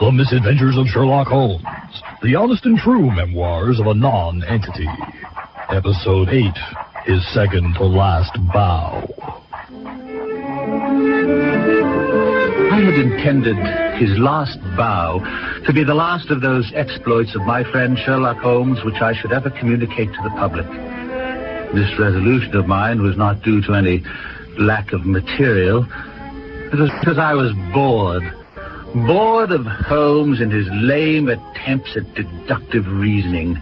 The Misadventures of Sherlock Holmes, the honest and true memoirs of a non-entity. Episode 8, His Second to Last Bow. I had intended his last bow to be the last of those exploits of my friend Sherlock Holmes which I should ever communicate to the public. This resolution of mine was not due to any lack of material. It was because I was bored. Bored of Holmes and his lame attempts at deductive reasoning.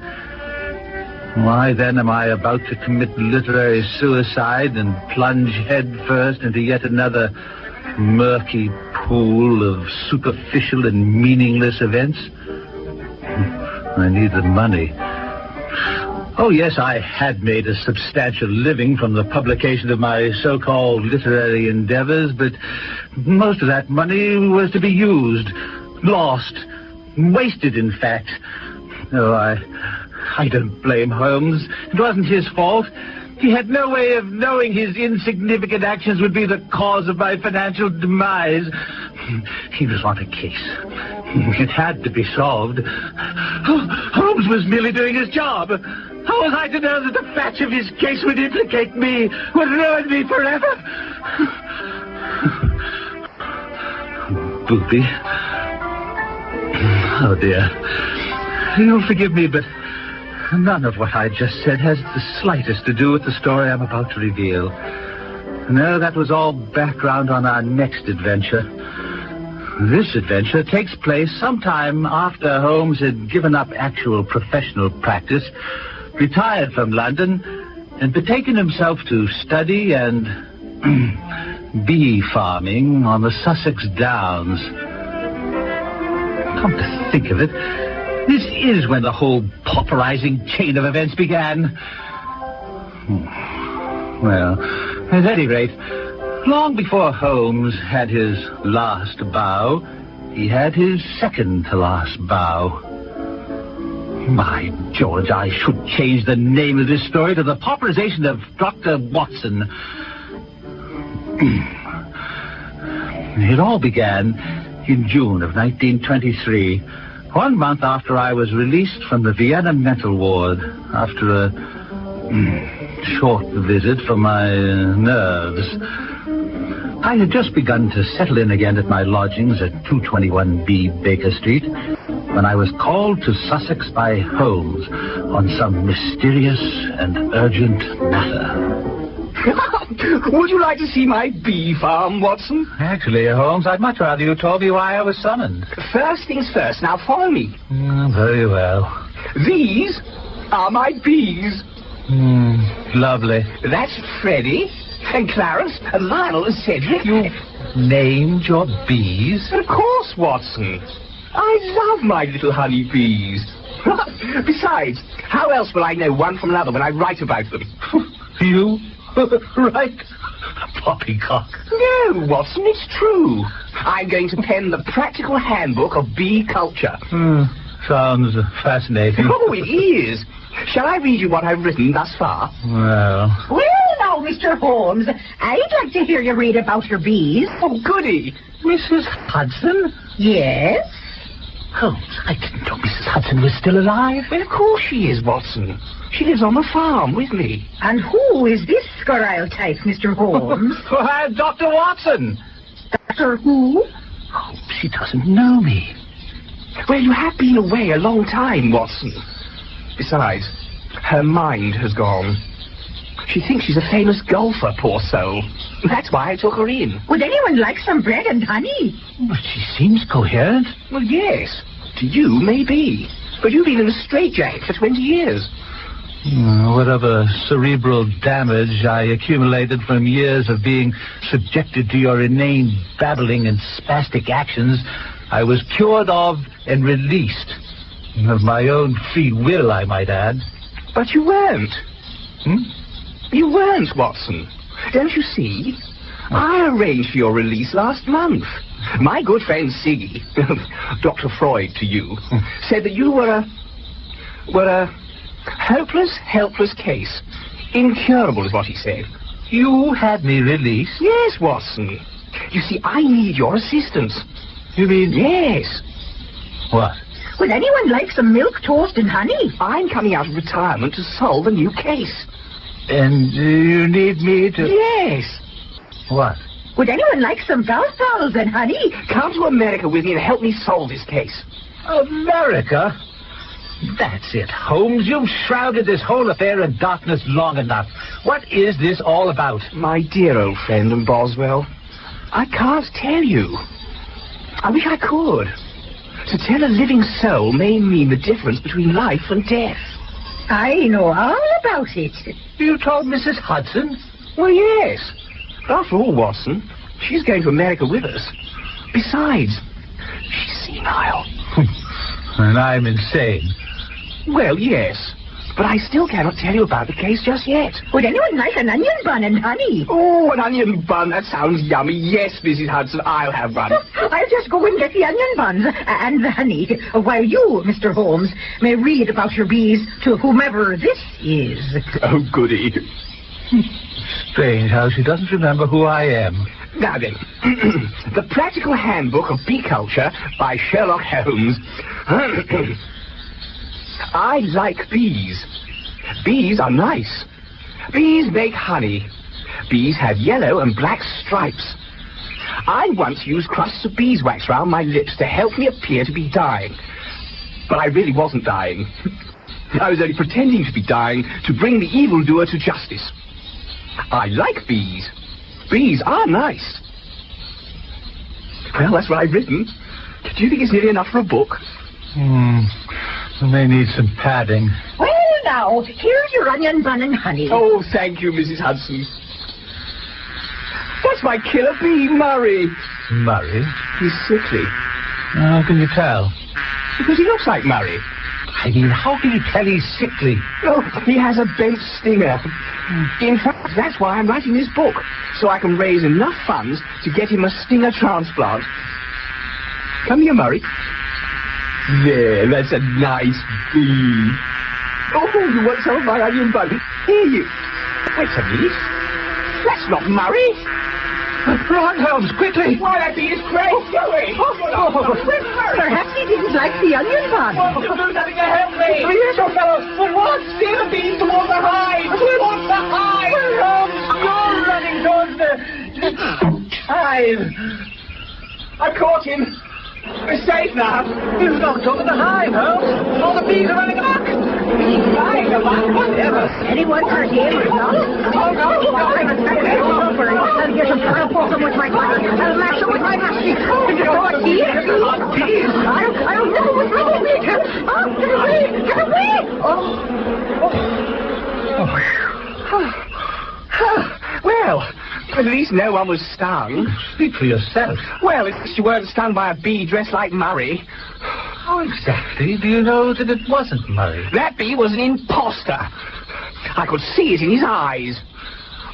Why, then, am I about to commit literary suicide and plunge headfirst into yet another murky pool of superficial and meaningless events? I need the money. Oh, yes, I had made a substantial living from the publication of my so-called literary endeavors, but most of that money was to be used, lost, wasted, in fact. Oh, I don't blame Holmes. It wasn't his fault. He had no way of knowing his insignificant actions would be the cause of my financial demise. He was on a case. It had to be solved. Holmes was merely doing his job. How was I to know that the patch of his case would implicate me, would ruin me forever? Booby. Oh, dear. You'll forgive me, but none of what I just said has the slightest to do with the story I'm about to reveal. No, that was all background on our next adventure. This adventure takes place sometime after Holmes had given up actual professional practice, retired from London, and betaken himself to study and bee farming on the Sussex Downs. Come to think of it, this is when the whole pauperizing chain of events began. Well, at any rate, long before Holmes had his last bow, he had his second to last bow. By George, I should change the name of this story to The Pauperization of Dr. Watson. It all began in June of 1923, 1 month after I was released from the Vienna mental ward after a short visit for my nerves. I had just begun to settle in again at my lodgings at 221B Baker Street when I was called to Sussex by Holmes on some mysterious and urgent matter. Would you like to see my bee farm, Watson? Actually, Holmes, I'd much rather you told me why I was summoned. First things first. Now follow me. Very well. These are my bees. Lovely. That's Freddie and Clarence and Lionel and Cedric. You named your bees? Of course, Watson. I love my little honey bees. Besides, how else will I know one from another when I write about them? You? Right? Poppycock. No, Watson, it's true. I'm going to pen the practical handbook of bee culture. Sounds fascinating. Oh, it is. Shall I read you what I've written thus far? Well, now, Mr. Holmes, I'd like to hear you read about your bees. Oh, goody. Mrs. Hudson? Yes? Holmes, I didn't know Mrs. Hudson was still alive. Well, of course she is, Watson. She lives on the farm with me. And who is this scurrile type, Mr. Holmes? Why, Dr. Watson. Dr. who? Oh, she doesn't know me. Well, you have been away a long time, Watson. Besides, her mind has gone. She thinks she's a famous golfer, poor soul. That's why I took her in. Would anyone like some bread and honey? But she seems coherent. Well, yes. To you, maybe. But you've been in a straitjacket for 20 years. Whatever cerebral damage I accumulated from years of being subjected to your inane babbling and spastic actions, I was cured of and released. Of my own free will, I might add. But you weren't. You weren't, Watson. Don't you see? I arranged for your release last month. My good friend Siggy, Dr. Freud to you, said that you were a hopeless, helpless case. Incurable is what he said. You had me released? Yes, Watson. You see, I need your assistance. You mean? Yes. What? Would anyone like some milk, toast, and honey? I'm coming out of retirement to solve a new case. And you need me to... Yes. What? Would anyone like some balls and honey? Come to America with me and help me solve this case. America? That's it, Holmes. You've shrouded this whole affair in darkness long enough. What is this all about? My dear old friend and Boswell, I can't tell you. I wish I could. To tell a living soul may mean the difference between life and death. I know all about it. You told Mrs. Hudson? Well, yes. After all, Watson, she's going to America with us. Besides, she's senile. And I'm insane. Well, yes. But I still cannot tell you about the case just yet. Would anyone like an onion bun and honey? Oh, an onion bun. That sounds yummy. Yes, Mrs. Hudson, I'll have one. I'll just go and get the onion buns and the honey, while you, Mr. Holmes, may read about your bees to whomever this is. Oh, goody. Strange how she doesn't remember who I am. Now then, The Practical Handbook of Bee Culture by Sherlock Holmes. I like bees. Bees are nice. Bees make honey. Bees have yellow and black stripes. I once used crusts of beeswax round my lips to help me appear to be dying. But I really wasn't dying. I was only pretending to be dying to bring the evildoer to justice. I like bees. Bees are nice. Well, that's what I've written. Do you think it's nearly enough for a book? We may need some padding. Well, now, here's your onion bun and honey. Oh, thank you, Mrs. Hudson. That's my killer bee, Murray. Murray? He's sickly. How can you tell? Because he looks like Murray. I mean, how can you tell he's sickly? Oh, he has a bent stinger. In fact, that's why I'm writing this book, so I can raise enough funds to get him a stinger transplant. Come here, Murray. There, that's a nice bee. Oh, you want some of my onion bun? Here you. Wait a minute. That's not Murray. Run, Holmes, quickly! Why, that bee is crazy. Perhaps he didn't like the onion bun. Do something to help me. Yes, old fellow. For what? Steer the bees towards the hive. Towards the hive. You're running towards the hive. I caught him. We're safe now. You've knocked over the hive, Holmes. All the bees are running amok. Flying amok? Whatever. Anyone hurt him? Oh, no. I'll get some purple with my body. I'll mash it with my musky. Did you throw a key? I don't know what's wrong with me. Oh, get away! Get away! Well, at least no one was stung. Speak for yourself. Well, at least you weren't stung by a bee dressed like Murray. How exactly do you know that it wasn't Murray? That bee was an imposter. I could see it in his eyes.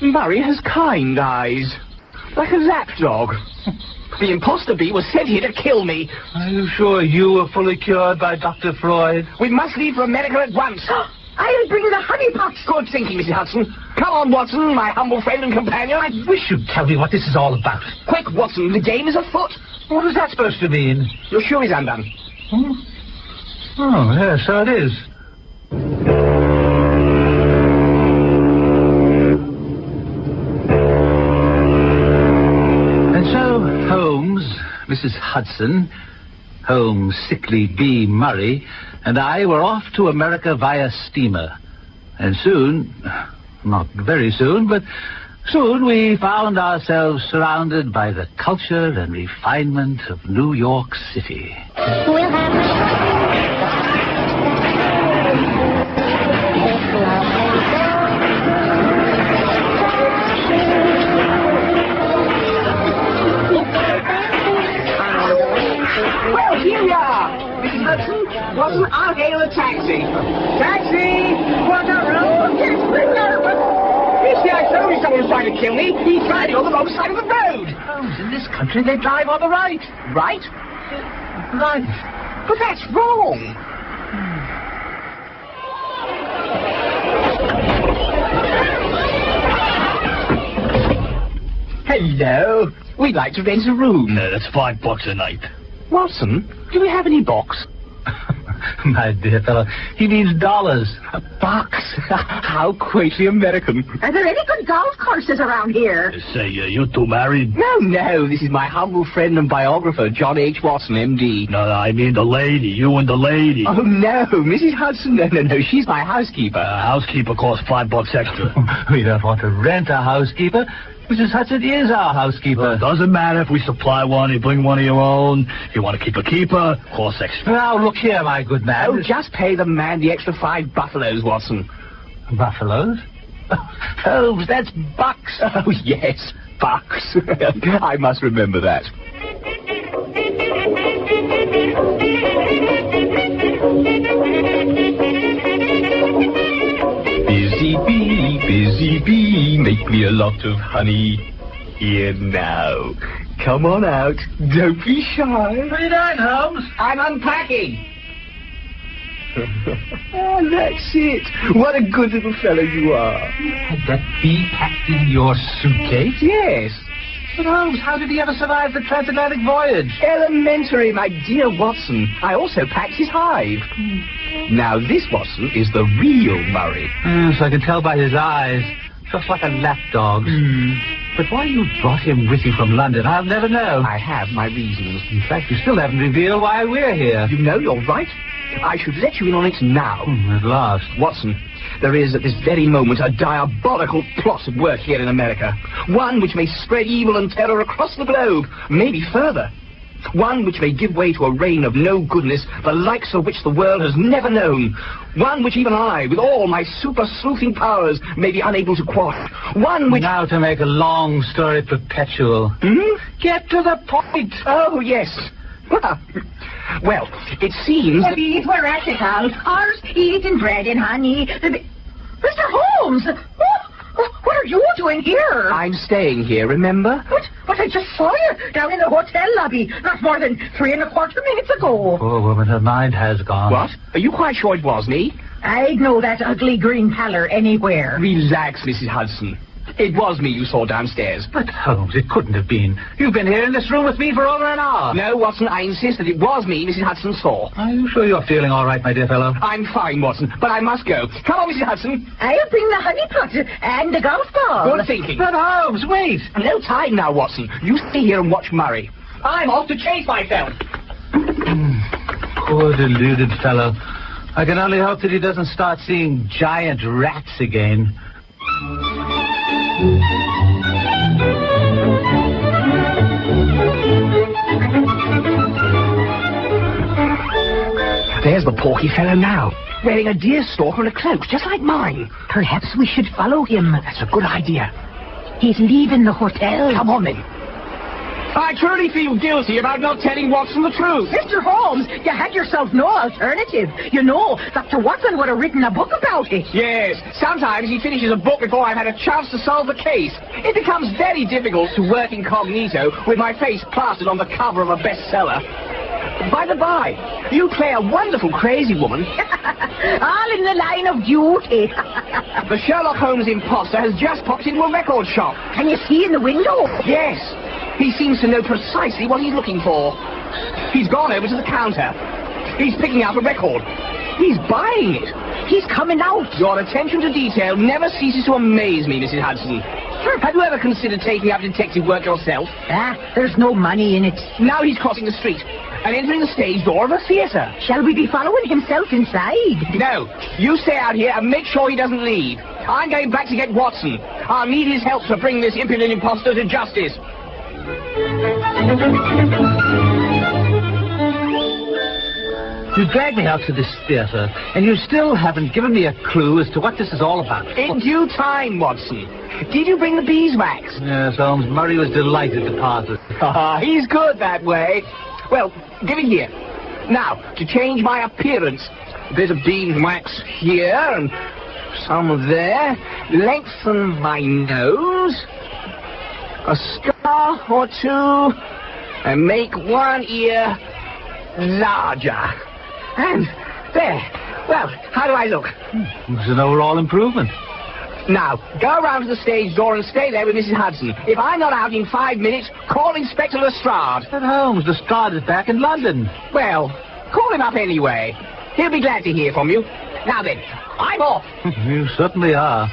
Murray has kind eyes, like a lapdog. The imposter bee was sent here to kill me. Are you sure you were fully cured by Dr. Freud? We must leave for America at once. I'll bring the honey pot. Good thinking, Mrs. Hudson. Come on, Watson, my humble friend and companion. I wish you'd tell me what this is all about. Quick, Watson, the game is afoot. What is that supposed to mean? Your shoe is undone. Oh, yes, so it is. And so, Holmes, Mrs. Hudson, Holmes' sickly bee Murray, and I were off to America via steamer. And soon, not very soon, but soon we found ourselves surrounded by the culture and refinement of New York City. We'll Well, here we are. Mrs. Hudson, Watson, I'll hail a taxi. Taxi! What a road! You see, I told you someone was trying to kill me. He's driving on the wrong side of the road. Holmes, in this country they drive on the right. Right? Right. But that's wrong. Hello. We'd like to rent a room. That's $5 a night. Watson, do we have any box? My dear fellow, he means dollars. A box? How quaintly American. Are there any good golf courses around here? Say, you two married? No, this is my humble friend and biographer, John H. Watson, M.D. No, I mean the lady. You and the lady. Oh, no, Mrs. Hudson, no, she's my housekeeper. Housekeeper costs $5 extra. We don't want to rent a housekeeper. Mrs. Hudson is our housekeeper. Well, it doesn't matter if we supply one, you bring one of your own. If you want to keep a keeper, costs extra. Now, look here, my good man. Oh, just pay the man the extra 5 buffaloes, Watson. Buffaloes? Holmes, that's bucks. Oh, yes, bucks. I must remember that. Busy bee, make me a lot of honey. Here now. Come on out. Don't be shy. What are you doing, Holmes? I'm unpacking. Oh, that's it. What a good little fellow you are. Had that bee packed in your suitcase? Yes. But Holmes, how did he ever survive the transatlantic voyage? Elementary, my dear Watson. I also packed his hive. Now, this, Watson, is the real Murray. Yes, I can tell by his eyes. Just like a lapdog's. But why you brought him with you from London, I'll never know. I have my reasons. In fact, you still haven't revealed why we're here. You know, you're right. I should let you in on it now. At last. Watson, there is at this very moment a diabolical plot at work here in America. One which may spread evil and terror across the globe, maybe further. One which may give way to a reign of no goodness, the likes of which the world has never known. One which even I, with all my super-sleuthing powers, may be unable to quash. One which... Now to make a long story perpetual. Get to the point. Oh, yes. Well, it seems... The bees were ethical. Ours eating bread and honey. Mr. Holmes! What are you doing here? I'm staying here, remember? But I just saw you down in the hotel lobby not more than 3¼ minutes ago. Poor woman, her mind has gone. What? Are you quite sure it was me? I'd know that ugly green pallor anywhere. Relax, Mrs. Hudson. It was me you saw downstairs. But, Holmes, it couldn't have been. You've been here in this room with me for over an hour. No, Watson, I insist that it was me Mrs. Hudson saw. Are you sure you're feeling all right, my dear fellow? I'm fine, Watson, but I must go. Come on, Mrs. Hudson. I'll bring the honey pot and the golf ball. Good thinking. But, Holmes, wait. No time now, Watson. You stay here and watch Murray. I'm off to chase myself. Poor deluded fellow. I can only hope that he doesn't start seeing giant rats again. There's the porky fellow now, wearing a deerstalker and a cloak, just like mine. Perhaps we should follow him. That's a good idea. He's leaving the hotel. Come on, then. I truly feel guilty about not telling Watson the truth. Mr. Holmes, you had yourself no alternative. You know, Dr. Watson would have written a book about it. Yes, sometimes he finishes a book before I've had a chance to solve the case. It becomes very difficult to work incognito with my face plastered on the cover of a bestseller. By the by, you play a wonderful crazy woman. All in the line of duty. The Sherlock Holmes imposter has just popped into a record shop. Can you see in the window? Yes. He seems to know precisely what he's looking for. He's gone over to the counter. He's picking out a record. He's buying it. He's coming out. Your attention to detail never ceases to amaze me, Mrs. Hudson. Have you ever considered taking up detective work yourself? There's no money in it. Now he's crossing the street and entering the stage door of a theatre. Shall we be following himself inside? No. You stay out here and make sure he doesn't leave. I'm going back to get Watson. I'll need his help to bring this impudent imposter to justice. You dragged me out to this theatre, and you still haven't given me a clue as to what this is all about. In due time, Watson. Did you bring the beeswax? Yes, Holmes. Murray was delighted to pass it. He's good that way. Well, give it here. Now, to change my appearance, a bit of beeswax here and some there. Lengthen my nose. A scar or two. And make one ear larger. And there. Well, how do I look? It's an overall improvement. Now, go round to the stage door and stay there with Mrs. Hudson. If I'm not out in 5 minutes, call Inspector Lestrade. But Holmes, Lestrade is back in London. Well, call him up anyway. He'll be glad to hear from you. Now then, I'm off. You certainly are.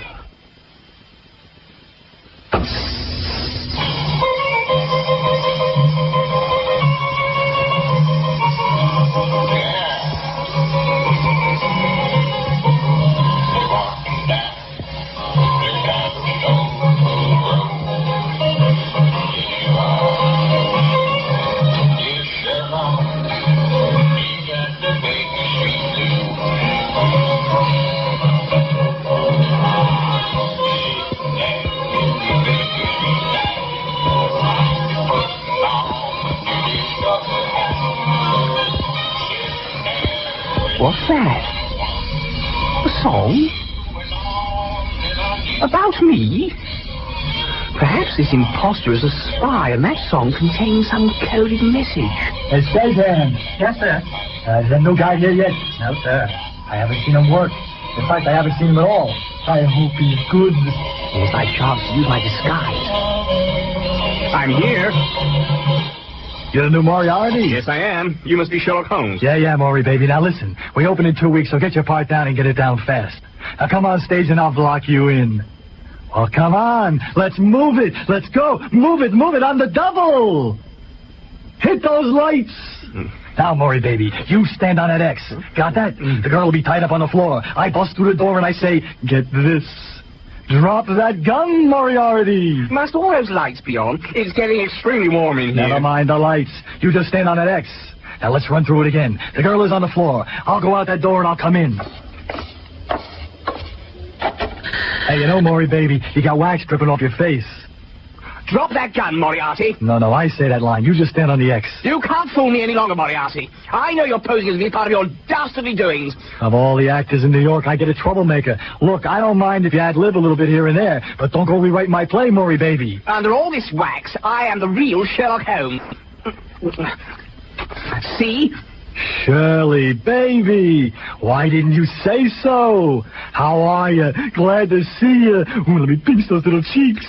What's that? A song? About me? Perhaps this impostor is a spy and that song contains some coded message. Statham. Yes, sir. There's no guy here yet. No, sir. I haven't seen him work. In fact, I haven't seen him at all. I hope he's good. Here's my chance to use my disguise. I'm here. You're the new Moriarty? Yes, I am. You must be Sherlock Holmes. Yeah, Maury, baby. Now listen, we open in 2 weeks, so get your part down and get it down fast. Now come on stage and I'll block you in. Well, come on. Let's move it. Let's go. Move it on the double. Hit those lights. Now, Maury, baby, you stand on that X. Got that? The girl will be tied up on the floor. I bust through the door and I say, get this. Drop that gun, Moriarty. Must all those lights be on? It's getting extremely warm in here. Never mind the lights. You just stand on that X. Now let's run through it again. The girl is on the floor. I'll go out that door and I'll come in. Hey, you know, Maury, baby, you got wax dripping off your face. Drop that gun, Moriarty. No, I say that line. You just stand on the X. You can't fool me any longer, Moriarty. I know you're posing as me part of your dastardly doings. Of all the actors in New York, I get a troublemaker. Look, I don't mind if you ad-lib a little bit here and there, but don't go rewriting my play, Maury, baby. Under all this wax, I am the real Sherlock Holmes. See? Shirley, baby, why didn't you say so? How are you? Glad to see you. Ooh, let me pinch those little cheeks.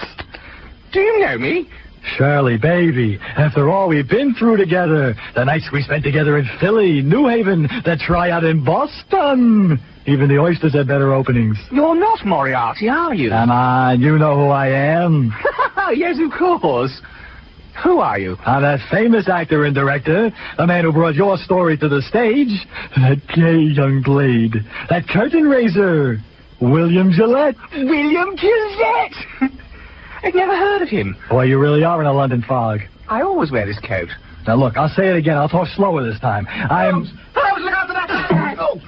Do you know me? Shirley, baby, after all we've been through together, the nights we spent together in Philly, New Haven, the tryout in Boston. Even the oysters had better openings. You're not Moriarty, are you? Come on, you know who I am. Yes, of course. Who are you? I'm that famous actor and director, the man who brought your story to the stage, that gay young blade, that curtain raiser, William Gillette. William Gillette! I've never heard of him. Boy, you really are in a London fog. I always wear this coat. Now, look, I'll say it again. I'll talk slower this time. Holmes, look out for that! Oh.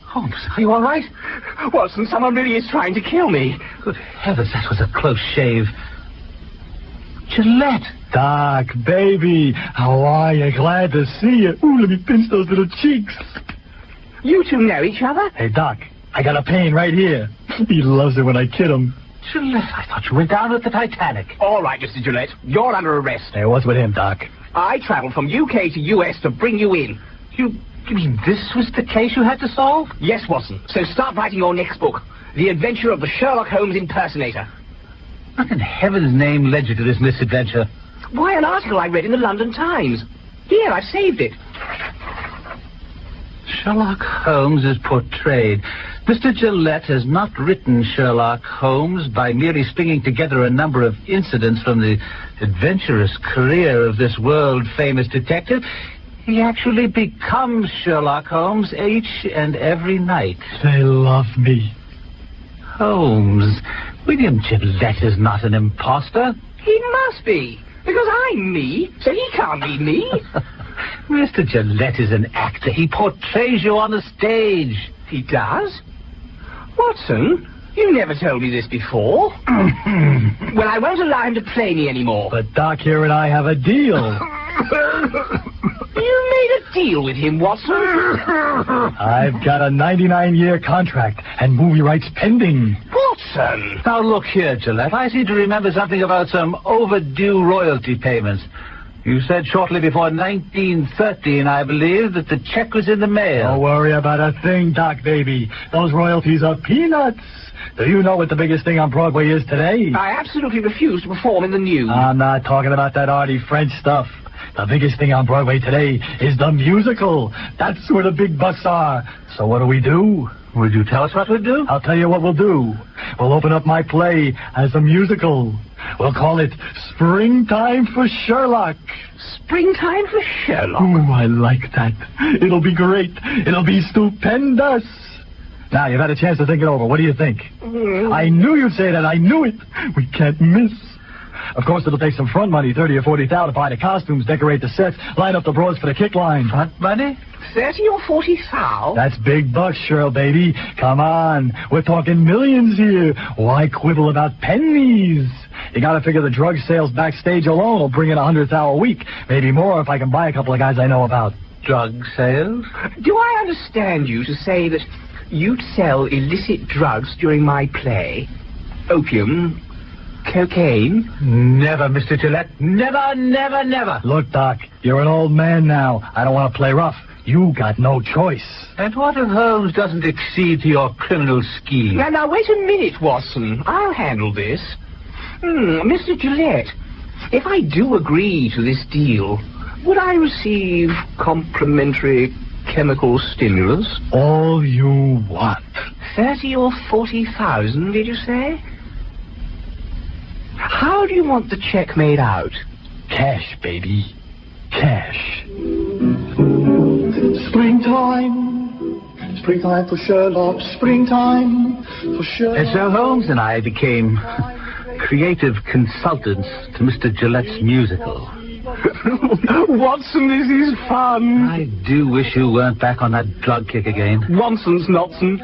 Holmes, are you all right? Watson, someone really is trying to kill me. Good heavens, that was a close shave. Gillette. Doc, baby, how are you? Glad to see you. Ooh, let me pinch those little cheeks. You two know each other? Hey, Doc, I got a pain right here. He loves it when I kid him. Gillette, I thought you went down with the Titanic. All right, Mr. Gillette, you're under arrest. Hey, what's with him, Doc? I travelled from UK to US to bring you in. You mean this was the case you had to solve? Yes, Watson. So start writing your next book, The Adventure of the Sherlock Holmes Impersonator. What in heaven's name led you to this misadventure? Why, an article I read in the London Times. Here, I've saved it. Sherlock Holmes is portrayed. Mr. Gillette has not written Sherlock Holmes by merely stringing together a number of incidents from the adventurous career of this world-famous detective. He actually becomes Sherlock Holmes each and every night. They love me. Holmes, William Gillette is not an imposter. He must be, because I'm me, so he can't be me. Mr. Gillette is an actor. He portrays you on the stage. He does? Watson, you never told me this before. Well, I won't allow him to play me anymore. But Doc here and I have a deal. You made a deal with him, Watson? I've got a 99-year contract and movie rights pending. Watson! Now, look here, Gillette. I seem to remember something about some overdue royalty payments. You said shortly before 1913, I believe, that the check was in the mail. Don't worry about a thing, Doc, baby. Those royalties are peanuts. Do you know what the biggest thing on Broadway is today? I absolutely refuse to perform in the nude. I'm not talking about that arty French stuff. The biggest thing on Broadway today is the musical. That's where the big bucks are. So what do? Would you tell us what we'd do? I'll tell you what we'll do. We'll open up my play as a musical. We'll call it Springtime for Sherlock. Springtime for Sherlock? Ooh, I like that. It'll be great. It'll be stupendous. Now, you've had a chance to think it over. What do you think? I knew you'd say that. I knew it. We can't miss. Of course, it'll take some front money, 30 or 40,000 to buy the costumes, decorate the sets, line up the broads for the kick line. Front money? 30 or 40,000? That's big bucks, Cheryl, baby. Come on. We're talking millions here. Why quibble about pennies? You gotta figure the drug sales backstage alone will bring in 100,000 a week. Maybe more if I can buy a couple of guys I know about. Drug sales? Do I understand you to say that you'd sell illicit drugs during my play? Opium? Cocaine? Never, Mr. Gillette. Never, never, never. Look, Doc, you're an old man now. I don't want to play rough. You got no choice. And what if Holmes doesn't accede to your criminal scheme? Now, wait a minute, Watson. I'll handle this. Mr. Gillette, if I do agree to this deal, would I receive complimentary chemical stimulus? All you want. 30 or 40,000, did you say? How do you want the check made out? Cash, baby. Cash. Springtime. Springtime for Sherlock. Springtime for Sherlock. So Holmes and I became creative consultants to Mr. Gillette's musical. Watson, this is fun. I do wish you weren't back on that drug kick again. Nonsense, Notson.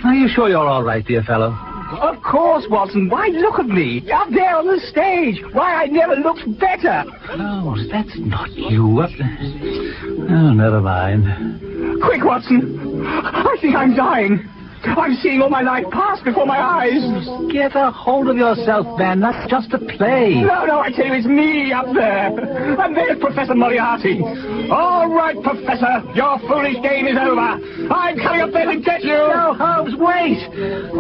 Are you sure you're all right, dear fellow? Of course, Watson. Why, look at me. Up there on the stage. Why, I never looked better. No, that's not you. Oh, never mind. Quick, Watson. I think I'm dying. I'm seeing all my life pass before my eyes. Get a hold of yourself, man. That's just a play. No, I tell you, it's me up there. And there's Professor Moriarty. All right, Professor, your foolish game is over. I'm coming up there to get you. No, Holmes, wait.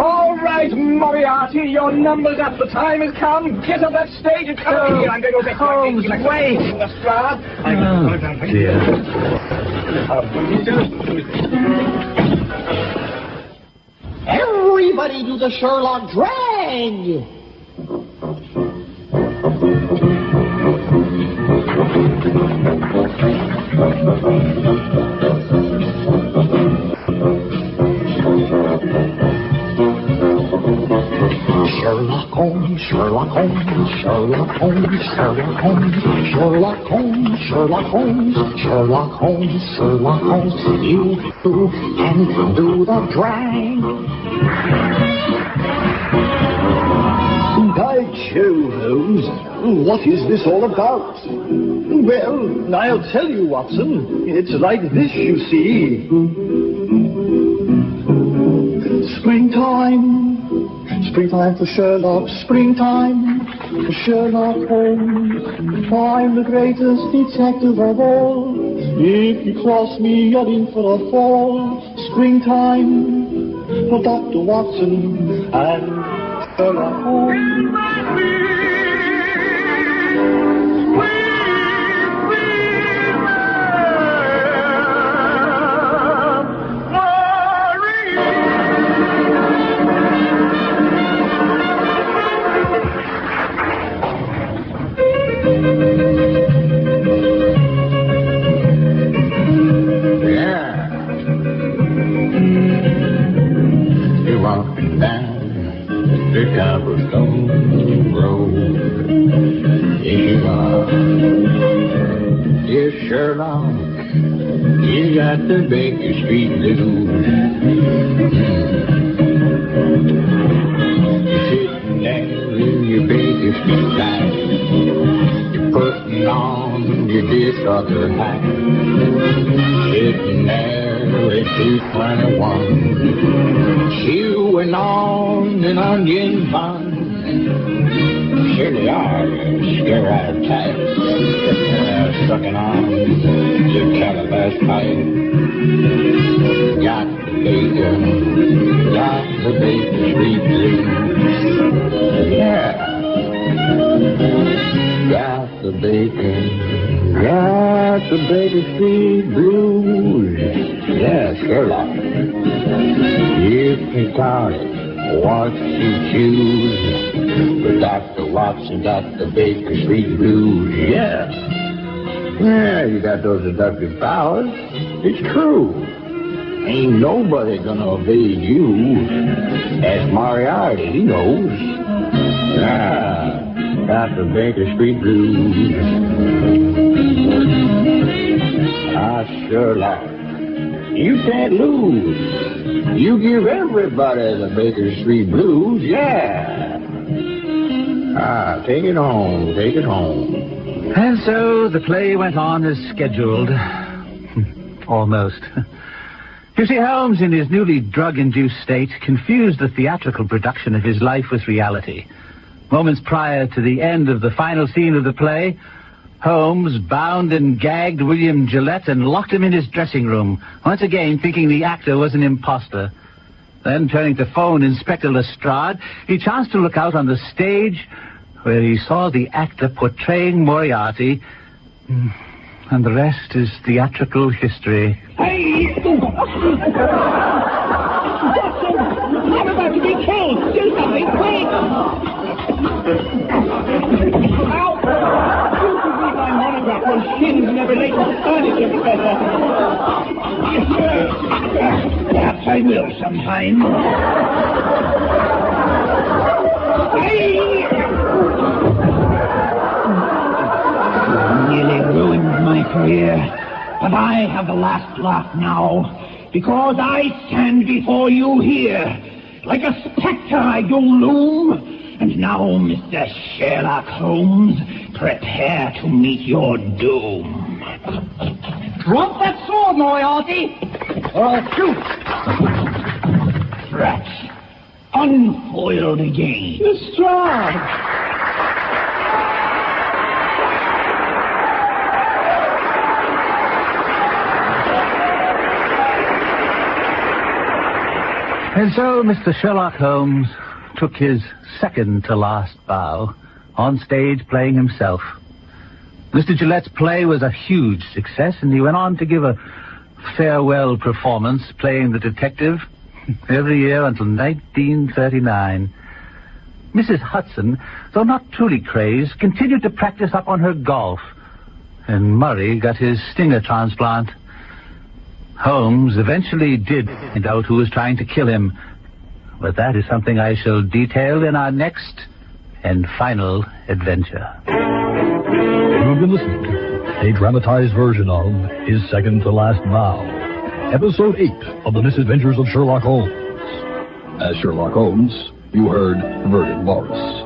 All right, Moriarty, your number's up. The time has come. Get up that stage and come here. I'm going to Holmes, wait. Oh, dear. Everybody do the Sherlock drag! Sherlock Holmes, Sherlock Holmes, Sherlock Holmes, Sherlock Holmes, Sherlock Holmes, Sherlock Holmes, Sherlock Holmes, Sherlock Holmes, you can do the drag. By Jove, Holmes, what is this all about? Well, I'll tell you, Watson. It's like this, you see. Springtime. Springtime for Sherlock. Springtime for Sherlock Holmes. I'm the greatest detective of all. If you cross me, you're in for a fall. Springtime for Dr. Watson and Sherlock Holmes. Sherlock, you got the Baker Street blues. You're sitting there in your Baker Street life. You're putting on your disorder hat. Sitting there at 221, chewing on an onion bun. Surely are. Scare out of time. Sucking on your calabash pipe. Got the bacon. Got the bacon sweet blues. Yeah. Got the bacon. Got the bacon sweet blues. Yeah, Sherlock. You can count it. What you choose. But Dr. Watson got the bacon sweet blues. Yeah. Yeah, you got those deductive powers. It's true. Ain't nobody gonna evade you. Ask Moriarty, he knows. Yeah. Got the bacon sweet blues. Ah, Sherlock. You can't lose. You give everybody the Baker Street blues, yeah. Ah, take it home, take it home. And so the play went on as scheduled. Almost. You see, Holmes, in his newly drug-induced state, confused the theatrical production of his life with reality. Moments prior to the end of the final scene of the play, Holmes bound and gagged William Gillette and locked him in his dressing room, once again thinking the actor was an imposter. Then, turning to phone Inspector Lestrade, he chanced to look out on the stage where he saw the actor portraying Moriarty, and the rest is theatrical history. Hey! I'm about to be killed! Do something, quick! Ow! You can read my monograph on shins and every latest furniture, Professor. Perhaps I will sometime. Hey! Nearly ruined my career. But I have the last laugh now, because I stand before you here. Like a spectre I do loom. And now, Mr. Sherlock Holmes, prepare to meet your doom. Drop that sword, Moriarty, or I'll shoot. Rats, unfoiled again. Lestrade! And so Mr. Sherlock Holmes took his second-to-last bow, on stage playing himself. Mr. Gillette's play was a huge success, and he went on to give a farewell performance playing the detective every year until 1939. Mrs. Hudson, though not truly crazed, continued to practice up on her golf, and Murray got his stinger transplant. Holmes eventually did find out who was trying to kill him, but that is something I shall detail in our next and final adventure. You've been listening to a dramatized version of His Second-to-Last Bow, Episode 8 of The Misadventures of Sherlock Holmes. As Sherlock Holmes, you heard Vernon Morris.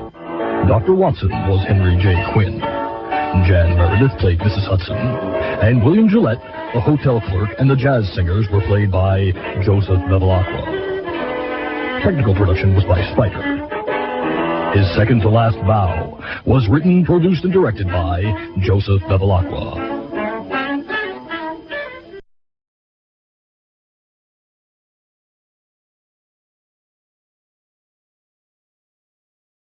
Dr. Watson was Henry J. Quinn. Jan Meredith played Mrs. Hudson, and William Gillette, the hotel clerk, and the jazz singers were played by Joseph Bevilacqua. Technical production was by Spiker. His Second-to-Last Bow was written, produced, and directed by Joseph Bevilacqua.